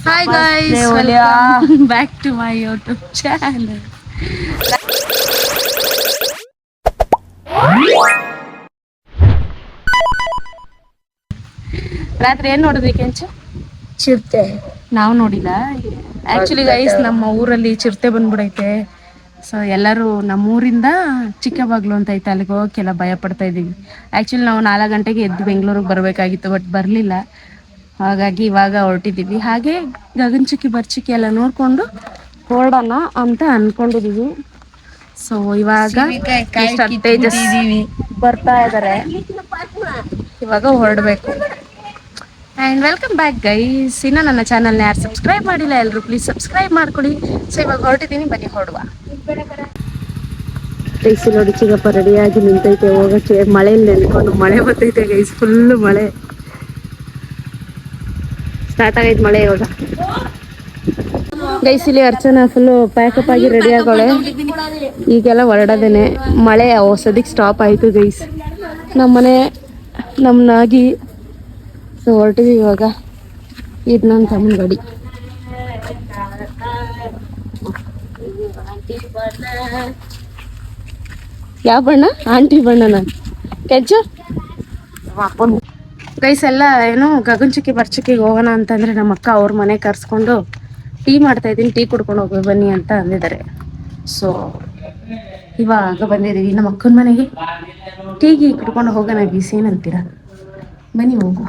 Hi guys, welcome back to my YouTube channel. ರಾತ್ರಿ ಏನ್ ನೋಡಿದ್ವಿ ಕೆಂಚು? ಚಿರತೆ. ನಾವು ನೋಡಿಲ್ಲ. ಆಕ್ಚುಲಿ ಗೈಸ್ ನಮ್ಮ ಊರಲ್ಲಿ ಚಿರತೆ ಬಂದ್ಬಿಡೈತೆ. ಸೊ ಎಲ್ಲರೂ ನಮ್ಮೂರಿಂದ ಚಿಕ್ಕಬಾಗ್ಲು ಅಂತ ಐತೆ, ಅಲ್ಲಿಗೆ ಹೋಗಕ್ಕೆಲ್ಲ ಭಯ ಪಡ್ತಾ ಇದೀವಿ. ಆಕ್ಚುಲಿ ನಾವು 4 ಗಂಟೆಗೆ ಎದ್ದು ಬೆಂಗಳೂರಿಗೆ ಬರಬೇಕಾಗಿತ್ತು, ಬಟ್ ಬರಲಿಲ್ಲ. ಹಾಗಾಗಿ ಇವಾಗ ಹೊರಟಿದ್ದೀವಿ. ಹಾಗೆ ಗಗನಚುಕ್ಕಿ ಬರ್ಚುಕ್ಕಿ ಎಲ್ಲ ನೋಡ್ಕೊಂಡು ಹೊರಡೋಣ ಅಂತ ಅನ್ಕೊಂಡಿದೀವಿ. ಸೊ ಇವಾಗ ತೇಜಸ್ ಬರ್ತಾ ಇದಾರೆ, ಇವಾಗ ಹೊರಡ್ಬೇಕು. And welcome back guys. ಇನ್ನು ನನ್ನ ಚಾನಲ್ನ ಯಾರು ಸಬ್ಸ್ಕ್ರೈಬ್ ಮಾಡಿಲ್ಲ ಎಲ್ಲರೂ ಪ್ಲೀಸ್ ಸಬ್ಸ್ಕ್ರೈಬ್ ಮಾಡ್ಕೊಳ್ಳಿ. ಸೊ ಇವಾಗ ಹೊರಟಿದ್ದೀನಿ, ಬನ್ನಿ ಹೊರಡುವ. ಗೈಸ್ ನೋಡಿ ಚಿಗಪ್ಪ ರೆಡಿಯಾಗಿ ನಿಂತೈತೆ ಹೋಗಕ್ಕೆ. ಮಳೆಯಲ್ಲಿ ನೆನ್ಕೊಂಡು ಮಳೆ ಬರ್ತೈತೆ ಗೈಸ್, ಫುಲ್ಲು ಮಳೆ ಸ್ಟಾರ್ಟ್ ಆಗೈತೆ ಮಳೆ ಇವಾಗ. ಗೈಸ್ ಇಲ್ಲಿ ಅರ್ಚನಾ ಫುಲ್ಲು ಪ್ಯಾಕಪ್ ಆಗಿ ರೆಡಿ ಆಗೋಳೆ, ಈಗೆಲ್ಲ ಹೊರಡೋದೇನೆ. ಮಳೆ ಹೊಸದಿಕ್ಕೆ ಸ್ಟಾಪ್ ಆಯಿತು ಗೈಸ್. ನಮ್ಮನೆ ನಮ್ಮನಾಗಿ ಸೊ ಹೊರಟಿವಿ ಇವಾಗ. ಇದು ನನ್ನ ತಮ್ಮನ ಗಾಡಿ. ಯಾವ ಬಣ್ಣ? ಆಂಟಿ ಬಣ್ಣನ ಕೆಂಚು. ಗೈಸ್ ಎಲ್ಲ ಏನು ಗಗನಚುಕ್ಕಿ ಬರ್ಚುಕ್ಕಿಗೆ ಹೋಗೋಣ ಅಂತಂದ್ರೆ ನಮ್ಮ ಅಕ್ಕ ಅವ್ರ ಮನೆ ಕರ್ಸ್ಕೊಂಡು ಟೀ ಮಾಡ್ತಾ ಇದ್ದೀನಿ, ಟೀ ಕುಡ್ಕೊಂಡು ಹೋಗಿ ಬನ್ನಿ ಅಂತ ಅಂದಿದ್ದಾರೆ. ಸೊ ಇವಾಗ ಬಂದಿದ್ದೀವಿ ನಮ್ಮ ಅಕ್ಕನ ಮನೆಗೆ. ಟೀಗೆ ಕುಡ್ಕೊಂಡು ಹೋಗೋಣ ಗೀಸ್, ಏನಂತೀರಾ? ಬನ್ನಿ ಹೋಗುವ.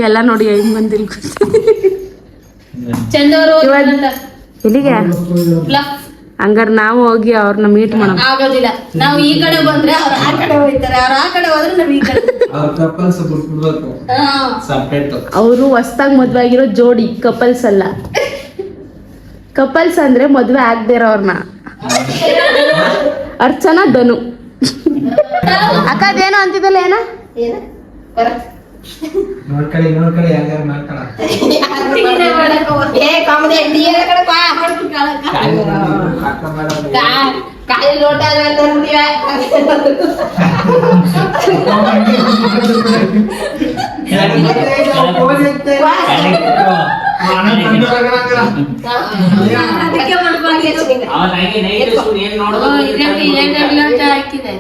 ಎಲ್ಲ ನೋಡಿ 5 ಮಂದಿ ಎಲ್ಲಿಗೆ ಹಂಗಾರ ನಾವು ಹೋಗಿ ಅವ್ರನ್ನ ಮೀಟ್ ಮಾಡೋಣ. ಆಗೋದಿಲ್ಲ, ನಾವು ಈ ಕಡೆ ಬಂದ್ರೆ ಅವ್ರು ಆ ಕಡೆ ಹೋಗ್ತಾರೆ, ಅವ್ರು ಆ ಕಡೆ ಹೋದ್ರೆ ನಾವು ಈ ಕಡೆ. ಅವರು ಹೊಸ್ದಾಗಿ ಮದ್ವೆ ಆಗಿರೋ ಜೋಡಿ, ಕಪಲ್ಸ್ ಅಲ್ಲ. ಕಪಲ್ಸ್ ಅಂದ್ರೆ ಮದ್ವೆ ಆಗದೆ ಇರೋರ್ನ. ಅರ್ಚನಾ ಧನು. ಅಕ್ಕ ಅದೇನೋ ಅಂತಿದ್ದಲ್ಲ, ಏನ ನೋಡ್ಕಳಿ ಹಂಗಾರ ಮಾಡ್ಕಳ. ಕಾಯಿ ಲೋಟ ಹಾಕಿದೆ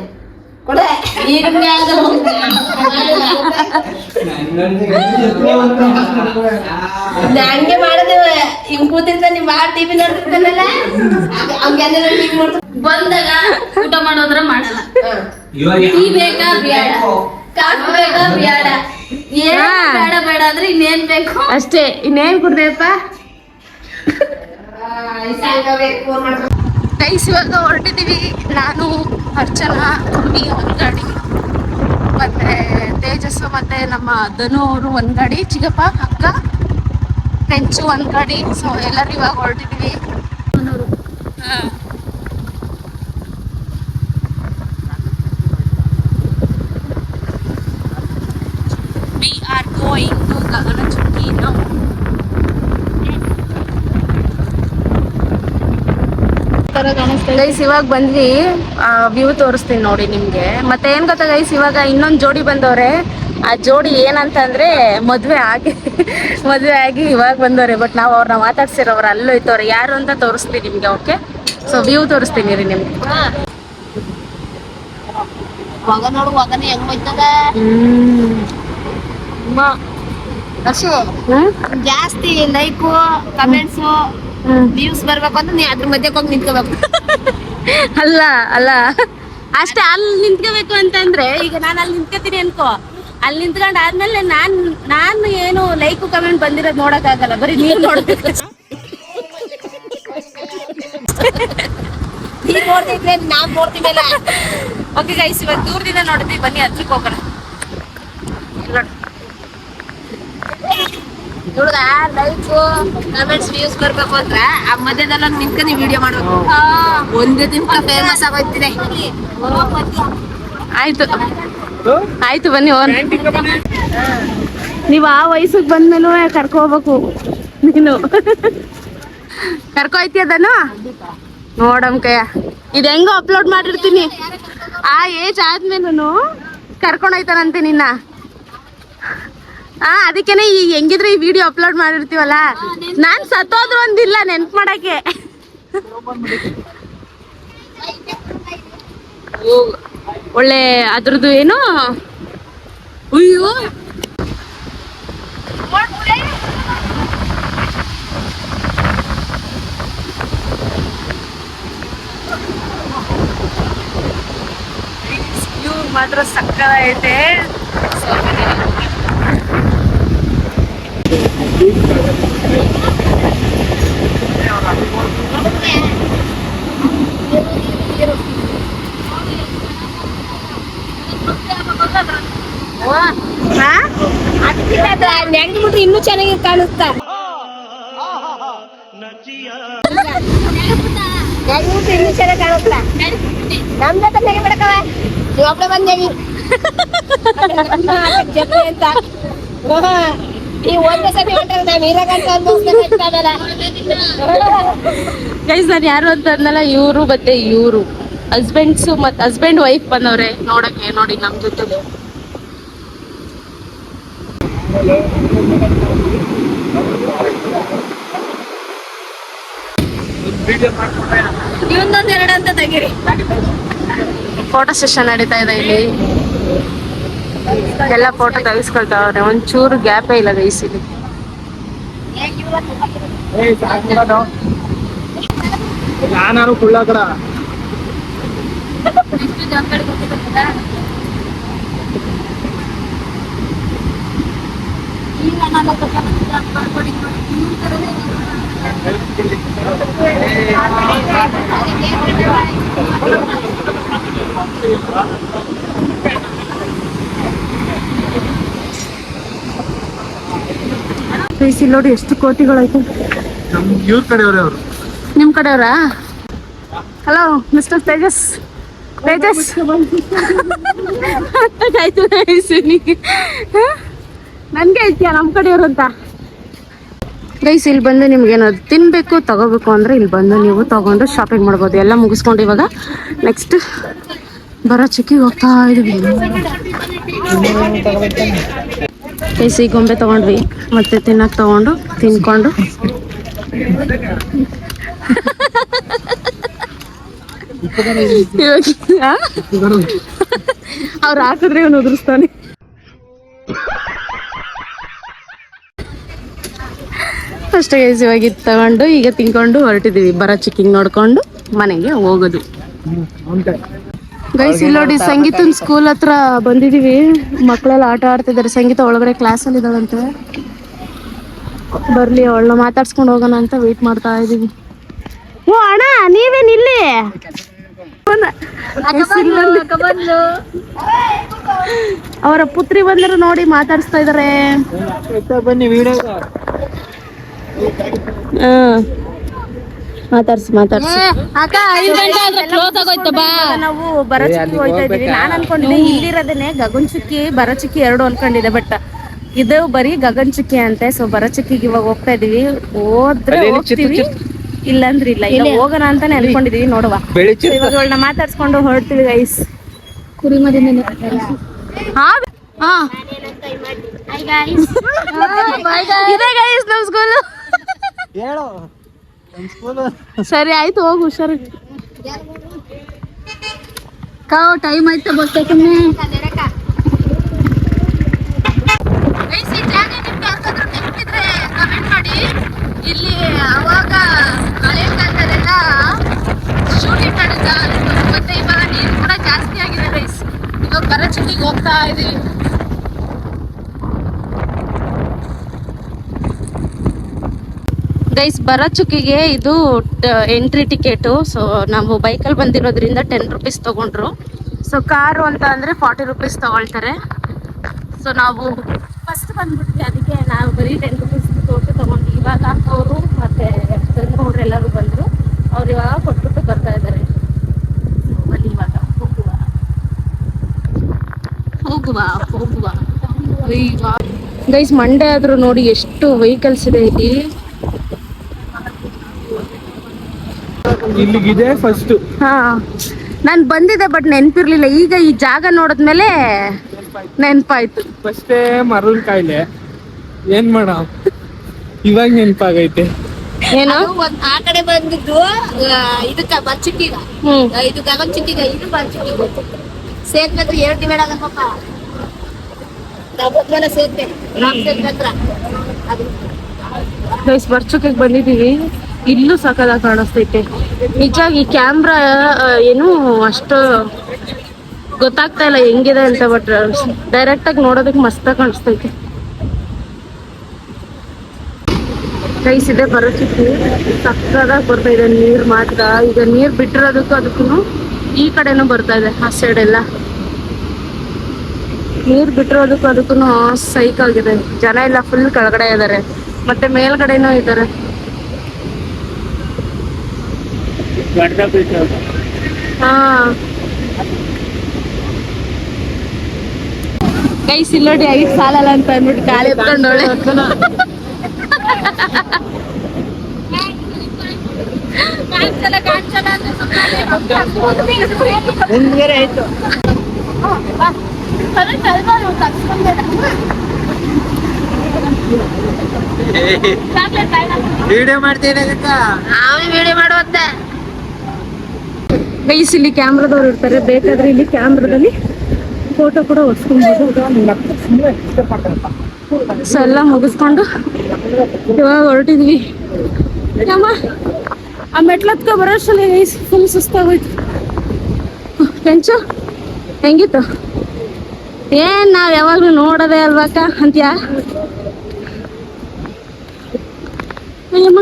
ಹಂಗೆ ಮಾಡಿದೇವ. ಹಿಂಗ್ ಕೂತಿರ್ತ ನಿಮ್ ಬಾಳ ಟಿವಿ ನೋಡ್ತಿರ್ತಾನಲ್ಲ, ಬಂದಾಗ ಊಟ ಮಾಡೋದ್ರ ಮಾಡಲ್ಲ. ಟೀ ಬೇಕಾ ಬೇಡ, ಕಾಫಿ ಬೇಕಾ ಬೇಡ, ಏನ್ ಬೇಡ ಬೇಡ ಅಂದ್ರೆ ಇನ್ನೇನ್ ಬೇಕು ಅಷ್ಟೇ. ಇನ್ನೇನ್ ಕುಡ್ದೆಪ್ಪ ಗೈಸ್. ಇವಾಗ ಹೊರಟಿದೀವಿ ನಾನು, ಅರ್ಚನಾ, ಕುರ್ಮಿ ಒಂದ್ ಗಾಡಿ, ಮತ್ತೆ ತೇಜಸ್ಸು ಮತ್ತೆ ನಮ್ಮ ಧನು ಅವರು ಒಂದ್ ಗಾಡಿ, ಚಿಗಪ್ಪ ಅಕ್ಕ ಕೆಂಚು ಒಂದ್ ಗಾಡಿ. ಸೊ ಎಲ್ಲರೂ ಇವಾಗ ಹೊರಟಿದೀವಿ. We are going to Gaganachukki now. Guys ಇವಾಗ ಬಂದ್ವಿ, ವ್ಯೂ ತೋರಿಸ್ತೀನಿ ನೋಡಿ ನಿಮ್ಗೆ. ಮತ್ತೆ ಏನ್ ಗೊತ್ತಾ ಗೈಸ್, ಇವಾಗ ಇನ್ನೊಂದು ಜೋಡಿ ಬಂದವ್ರೆ. ಆ ಜೋಡಿ ಏನಂತಂದ್ರೆ ಮದ್ವೆ ಆಗಿ ಇವಾಗ ಬಂದವ್ರೆ. ಬಟ್ ನಾವು ಅವ್ರನ್ನ ಮಾತಾಡ್ಸಿರೋರು ಅಲ್ಲೂ ಇತ್ತವ್ರೆ, ಯಾರು ಅಂತ ತೋರಿಸ್ತೀನಿ ನಿಮ್ಗೆ. ಓಕೆ, ಸೊ ವ್ಯೂ ತೋರಿಸ್ತೀನಿ ರೀ ನಿಮ್ಗೆ. ಜಾಸ್ತಿ ಲೈಕು ಕಮೆಂಟ್ಸು ವ್ಯೂಸ್ ಬರ್ಬೇಕು ಅಂದ್ರೆ ನೀ ಅದ್ರ ಮಧ್ಯೆ ಹೋಗಿ ನಿಂತ್ಕೋಬೇಕು. ಅಲ್ಲ ಅಷ್ಟೇ, ಅಲ್ಲಿ ನಿಂತ್ಕೋಬೇಕು ಅಂತಂದ್ರೆ ಈಗ ನಾನು ಅಲ್ಲಿ ನಿಂತ್ಕೋತೀನಿ ಅನ್ಕೋ, ಅಲ್ಲಿ ನಿಂತ್ಕೊಂಡ್ ಆದ್ಮೇಲೆ ನಾನು ಏನು ಲೈಕ್ ಕಮೆಂಟ್ ಬಂದಿರೋದು ನೋಡಕ್ ಆಗಲ್ಲ, ಬರೀ ನೀವು ನೋಡ್ಬೇಕು. ನೀವ್ ನೋಡ್ತಿದ್ರೆ ನಾವ್ ನೋಡ್ತೀವಲ್ಲ. ಓಕೆ ಗೈಸ್, ಇವಾಗ ದೂರದಿಂದ ನೋಡಿದ್ವಿ, ಬನ್ನಿ ಹತ್ರಕ್ಕೆ ಹೋಗೋಣ. ಹುಡುಗ ಲೈಕು ಕಮೆಂಟ್ಸ್ ವ್ಯೂಸ್ ಬರ್ಬೇಕು ಅಂದ್ರ ಆ ಮಧ್ಯದಲ್ಲ ನಿಂತ್ಕೊಂಡು ವಿಡಿಯೋ ಮಾಡ್ಬೇಕು. ಒಂದೇ ದಿನ ಫೇಮಸ್ ಆಗೋಯ್ತಿದೆ. ಆಯ್ತು ಬನ್ನಿ ಹೋಗೋಣ. ನೀವು ಆ ವಯಸ್ಸಿಗೆ ಬಂದ್ಮೇಲೂ ಕರ್ಕೊ ಹೋಗ್ಬೇಕು. ನೀನು ಕರ್ಕೊ ಹೋಯ್ತೀಯ ಅದನ್ನು ನೋಡಮ್ ಕಯ್ಯ. ಇದು ಹೆಂಗೋ ಅಪ್ಲೋಡ್ ಮಾಡಿರ್ತೀನಿ. ಆ ಏಜ್ ಆದ್ಮೇಲೂ ಕರ್ಕೊಂಡೋಯ್ತಾನಂತೆ ನಿನ್ನ. ಅದಕ್ಕೇನೆ ಈ ಹೆಂಗಿದ್ರೆ ಈ ವಿಡಿಯೋ ಅಪ್ಲೋಡ್ ಮಾಡಿರ್ತೀವಲ್ಲ, ನಾನ್ ಸತ್ತೋದ್ರು ಒಂದಿಲ್ಲ ನೆನ್ಪ್ ಮಾಡಕ್ಕೆ. ಒಳ್ಳೆ ಅದ್ರದ್ದು ಏನು ಅಯ್ಯೋ ಮಾತ್ರ ಸಕ್ಕತ್ತೈತೆ. ನೆಂಗ್ಬಿಟ್ರೆ ಇನ್ನೂ ಚೆನ್ನಾಗಿ ಕಾಣಿಸ್ತಾ. ಇನ್ನೂ ಚೆನ್ನಾಗಿ ಕಾಣಿಸ್ತಾ. ನಮ್ ಜೊತೆ ನೆಗೆ ಬಿಡಕವ ನೀವು ಒಬ್ಬಳೆ ಬಂದೇವಿ ಅಂತ ನೀವು ಒಂದೇ ಸತಿ ಹೊಂಟಾಗ ನಾವು ಇರಾಗಂತ ಅನ್ಭವಿಸ್ಬೇಕಾಗಲ್ಲ. ಗೈಸ್ ನಾನು ಯಾರು ಅಂತ ಅಂದಲ್ಲ, ಇವರು ಮತ್ತೆ ಇವರು ಹಸ್ಬೆಂಡ್ಸು ಮತ್ತೆ ಹಸ್ಬೆಂಡ್ ವೈಫ್ ಬಂದವ್ರೆ ನೋಡಕ್ಕೆ. ನೋಡಿ ನಮ್ ಜೊತೆ ಇವೊಂದೊಂದು ಎರಡು ಅಂತ ತೆಗೀರಿ. ಫೋಟೋ ಸೆಷನ್ ನಡೀತಾ ಇದೆ ಇಲ್ಲಿ. ಎಲ್ಲ ಫೋಟೋ ತೆಗೆಸ್ಕೊಳ್ತಾವ್ರೆ, ಒಂಚೂರು ಗ್ಯಾಪೇ ಇಲ್ಲ ಗೈಸ್ ಇಲ್ಲಿ. ನಾನು ಕುಳ್ಳಾಕಡ ಇಲ್ಲಿ ನೋಡಿ ಎಷ್ಟು ಕೋತಿಗಳೈತೆ. ಇವ್ರ ಕಡೆಯವ್ರೆ ಅವರು. ನಿಮ್ ಕಡೆಯವ್ರಾ? Hello mister Tejas. ತೇಜಸ್ ಆಯ್ತು ನನ್ಗೆ ಐತಿಯಾ ನಮ್ ಕಡೆಯವ್ರು ಅಂತ. ಗೈಸ್ ಇಲ್ಲಿ ಬಂದು ನಿಮ್ಗೆ ಏನಾದ್ರು ತಿನ್ಬೇಕು ತಗೋಬೇಕು ಅಂದ್ರೆ ಇಲ್ಲಿ ಬಂದು ನೀವು ತಗೊಂಡು ಶಾಪಿಂಗ್ ಮಾಡ್ಬೋದು. ಎಲ್ಲ ಮುಗಿಸ್ಕೊಂಡು ಇವಾಗ ನೆಕ್ಸ್ಟ್ ಬರೋ ಚಿಕ್ಕಿಗೆ ಹೋಗ್ತಾ ಇದೀವಿ. ಗೈಸ್ ಈ ಗೊಂಬೆ ತಗೊಂಡ್ವಿ, ಮತ್ತೆ ತಿನ್ನಕ್ ತಗೊಂಡು ತಿನ್ಕೊಂಡು ಅವ್ರು ಹಾಕಿದ್ರೆ ಇವನು ಉದುರಿಸ್ತಾನೆ. ಅಷ್ಟೇ ಗೈಸ್ ಇವಾಗ ಇದು ತಗೊಂಡು ಈಗ ತಿನ್ಕೊಂಡು ಹೊರಟಿದೀವಿ. ಬರೋ ಚಿಕ್ಕಿಂಗ್ ನೋಡ್ಕೊಂಡು ಮನೆಗೆ ಹೋಗೋದು. ಗೈಸ್ ಇಲ್ಲಿ ನೋಡಿ ಸಂಗೀತನ ಸ್ಕೂಲ್ ಹತ್ರ ಬಂದಿದೀವಿ. ಮಕ್ಕಳೆಲ್ಲ ಆಟ ಆಡ್ತಿದ್ದಾರೆ. ಸಂಗೀತ ಒಳಗಡೆ ಕ್ಲಾಸಲ್ಲಿ ಇದಾಳಂತೆ. ಬರ್ಲಿ ಅವಳನ್ನ ಮಾತಾಡ್ಸ್ಕೊಂಡು ಹೋಗೋಣ ಅಂತ ವೇಟ್ ಮಾಡ್ತಾ ಇದೀವಿ. ಓ ಅಣ್ಣ ನೀವೇನ್ ಇಲ್ಲಿ? ಅವರ ಪುತ್ರಿ ಬಂದರು ನೋಡಿ ಮಾತಾಡಿಸ್ತಾ ಇದಾರೆ. ಮಾತಾಡ್ಸಿ ನಾವು ಬರಚುಕ್ಕಿ ಹೋಯ್ತಾ ಇದೀವಿ. ನಾನ್ ಅನ್ಕೊಂಡಿದ್ದೆ ಇಲ್ಲಿರೋದನ್ನೇ ಗಗನ್ ಚುಕ್ಕಿ ಬರಚುಕ್ಕಿ ಎರಡು ಅನ್ಕೊಂಡಿದ್ದೆ, ಬಟ್ ಇದು ಬರೀ ಗಗನ್ ಚುಕ್ಕಿ ಅಂತೆ. ಸೊ ಬರಚುಕ್ಕಿಗೆ ಇವಾಗ ಹೋಗ್ತಾ ಇದೀವಿ. ಹೋದ್ರೆ ಹೋಗ್ತೀವಿ, ಇಲ್ಲಾಂದ್ರೆ ಇಲ್ಲ. ಇಲ್ಲ ಹೋಗೋಣ ಅಂತಾನೆ ಅನ್ಕೊಂಡಿದೀವಿ. ನೋಡುವ ಇವಾಗ ಅವಳನ್ನ ಮಾತಾಡ್ಸ್ಕೊಂಡು ಹೊರಡ್ತೀವಿ ಗೈಸ್. ಕುರಿ ಮರಿನೇ ಇದೆ ಗೈಸ್ ನಮ್ ಸ್ಕೂಲು. ಸರಿ ಆಯ್ತು ಹೋಗು ಹುಷಾರಿ. ಟೈಮ್ ಆಯ್ತಾ ಬಸ್ ಇಲ್ಲಿ ಅವಾಗ ಹಳೆ ಕಾಲದಲ್ಲೆಲ್ಲ ಶೂಟಿಂಗ್ ಮಾಡಿದ್ದ. ಮತ್ತೆ ಇವಾಗ ನೀರು ಕೂಡ ಜಾಸ್ತಿ ಆಗಿದೆ ಗೈಸ್. ಇವಾಗ ಬರಚುಕ್ಕಿಗೆ ಹೋಗ್ತಾ ಇದೀವಿ. ಗೈಸ್ ಬರಚುಕ್ಕಿಗೆ ಇದು ಎಂಟ್ರಿ ಟಿಕೆಟು. ಸೊ ನಾವು ಬೈಕಲ್ಲಿ ಬಂದಿರೋದ್ರಿಂದ 10 ರೂಪೀಸ್ ತಗೊಂಡ್ರು. ಸೊ ಕಾರು ಅಂತ ಅಂದ್ರೆ 40 ರೂಪೀಸ್ ತಗೊಳ್ತಾರೆ. ಸೊ ನಾವು ಫಸ್ಟ್ ಬಂದ್ಬಿಟ್ವಿ, ಅದಕ್ಕೆ ನಾವು ಬರೀ 10 ರೂಪೀಸ್ ತಗೊಂಡು ಇವಾಗ ಅವರು ಮತ್ತೆ ಗಂಗವ್ರು ಎಲ್ಲರೂ ಬಂದರು. ಅವ್ರು ಇವಾಗ ಕೊಟ್ಬಿಟ್ಟು ಬರ್ತಾ ಇದ್ದಾರೆ. ಬನ್ನಿ ಇವಾಗ ಹೋಗುವ. ಗೈಸ್ ಮಂಡೇ ಆದ್ರೂ ನೋಡಿ ಎಷ್ಟು ವೆಹಿಕಲ್ಸ್ ಇದೆ ಇಲ್ಲಿ. ಇಲ್ಲಿಗಿದೆ ಫಸ್ಟ್. ಹಾ ನಾನು ಬಂದಿದ್ದೆ ಬಟ್ ನೆನ್ಪಿರ್ಲಿಲ್ಲ. ಈಗ ಈ ಜಾಗ ನೋಡಿದ್ಮೇಲೆ ನೆನ್ಪಾಯ್ತು. ಫಸ್ಟೇ ಮರಳು ಕಾಯಿಲೆ, ಏನ್ ಮಾಡ ಇವಾಗ ನೆನ್ಪಾಗೈತೆ. ಏನೋ ಆ ಕಡೆ ಬಂದಿದ್ದು ಇದಕ್ಕ ಬರ್ಚಿಟ್ಟಿಗ ಇದು ಗಗನ್ ಚಿಟ್ಟಿಗ ಇದು ಬರ್ಚಿಟ್ಟಿಗ ಸೇತುವೆ ಹತ್ರ 2 ಡಿವೈಡ್ ಆಗಪ್ಪ. ನಾವು ಬಂದ್ಮೇಲೆ ಸೇತುವೆ ರಾಮ್ ಸೇತುವೆ ಹತ್ರ ಅದು ಗೈಸ್ ಬರ್ಚುಕ್ಕೆ ಬಂದಿದೀವಿ. ಇಲ್ಲೂ ಸಕಲಾಗಿ ಕಾಣಿಸ್ತೈತೆ. ನಿಜ ಈ ಕ್ಯಾಮ್ರಾ ಏನು ಅಷ್ಟು ಗೊತ್ತಾಗ್ತಾ ಇಲ್ಲ ಹೆಂಗಿದೆ ಅಂತ. ಬಟ್ ಡೈರೆಕ್ಟ್ ಆಗಿ ನೋಡೋದಕ್ಕೆ ಮಸ್ತಾಗಿ ಕಾಣಿಸ್ತೈತೆ. ಗೈಸ್ ಇದೆ ಬರೋಚಿಕ್ಕಿ ಸಕ್ಕದಾಗಿ ಬರ್ತಾ ಇದೆ ನೀರ್ ಮಾತ್ರ. ಈಗ ನೀರ್ ಬಿಟ್ಟಿರೋದಕ್ಕೂ ಅದಕ್ಕೂ ಈ ಕಡೆನೂ ಬರ್ತಾ ಇದೆ. ಆ ಸೈಡ್ ಎಲ್ಲ ನೀರ್ ಬಿಟ್ಟಿರೋದಕ್ಕೂ ಅದಕ್ಕೂ ಸೈಕ್ ಆಗಿದೆ. ಜನ ಎಲ್ಲ ಫುಲ್ ಕೆಳಗಡೆ ಇದಾರೆ, ಮತ್ತೆ ಮೇಲ್ಗಡೆನೂ ಇದಾರೆ. ಹಾ ಗೈಸ್ ಇಲ್ಲೋಡಿ ಐದು ಸಾಲಲ್ಲ ಅಂತ ಅಂದ್ಬಿಟ್ಟು ಕಾಲಿ ಎತ್ಕೊಂಡೋಳೆ. ವಿಡಿಯೋ ಮಾಡ್ತೀನಿ ವಿಡಿಯೋ ಮಾಡುವಂತೆ. ಗೈಸ್ ಇಲ್ಲಿ ಕ್ಯಾಮ್ರಾದವ್ರು ಇರ್ತಾರೆ, ಬೇಕಾದ್ರೆ ಇಲ್ಲಿ ಕ್ಯಾಮ್ರಾದಲ್ಲಿ ಫೋಟೋ ಕೂಡ ಹೊಡ್ಸ್ಕೊಬೋದು. ಸೊ ಎಲ್ಲ ಮುಗಿಸ್ಕೊಂಡು ಇವಾಗ ಹೊರಟಿದ್ವಿ. ಅಮ್ಮ ಆ ಮೆಟ್ಲತ್ಕ ಬರೋಷ್ಟಲ್ಲಿ ಗೈಸ್ ಫುಲ್ ಸುಸ್ತಾಗೋಯ್ತು. ಕೆಂಚು ಹೆಂಗಿತ್ತು? ಏನ್ ನಾವ್ ಯಾವಾಗ್ಲೂ ನೋಡೋದೇ ಅಲ್ವಾಕ ಅಂತ್ಯಾ? ಅಯ್ಯಮ್ಮ